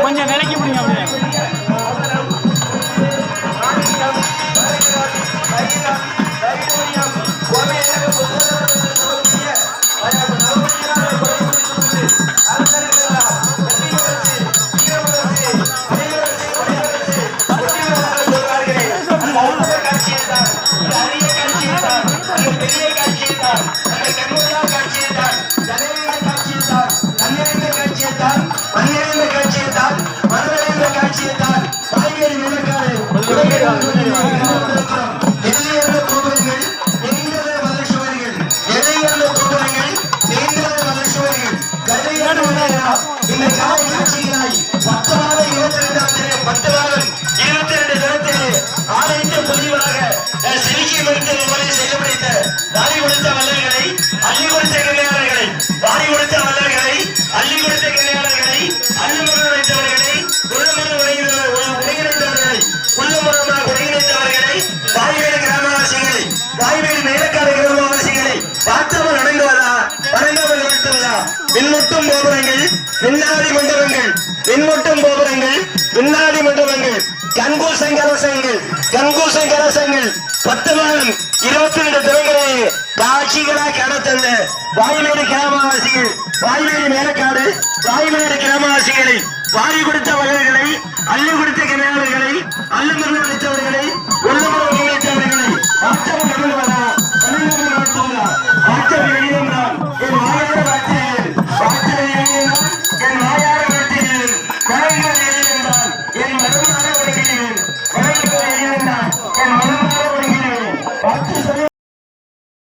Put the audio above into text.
கொஞ்சம் விலைக்கு பிடிங்க அப்படியே. பின்னொட்டும் கோபுரங்கள், பின்னாடி மண்டபங்கள், பின்னொட்டும் கோபுரங்கள், பின்னாடி மண்டபங்கள், கண்கூசம் கலசங்கள், கண்கூசம் கலசங்கள், 10 மாதம் 22 தினங்களே காட்சிகளாக கடத்தந்த வாய்மேடு கிராமவாசிகள், வாய்மேடு மேலக்காடு, வாய்மேடு கிராமவாசிகளை வாரி கொடுத்த வகைகளை, அள்ளி கொடுத்த கிணறுகளை, அள்ளுமரம் அளித்தவர்களை, உள்ளமரம் வைத்தவர்களை, ஆட்டம் நடந்தவரா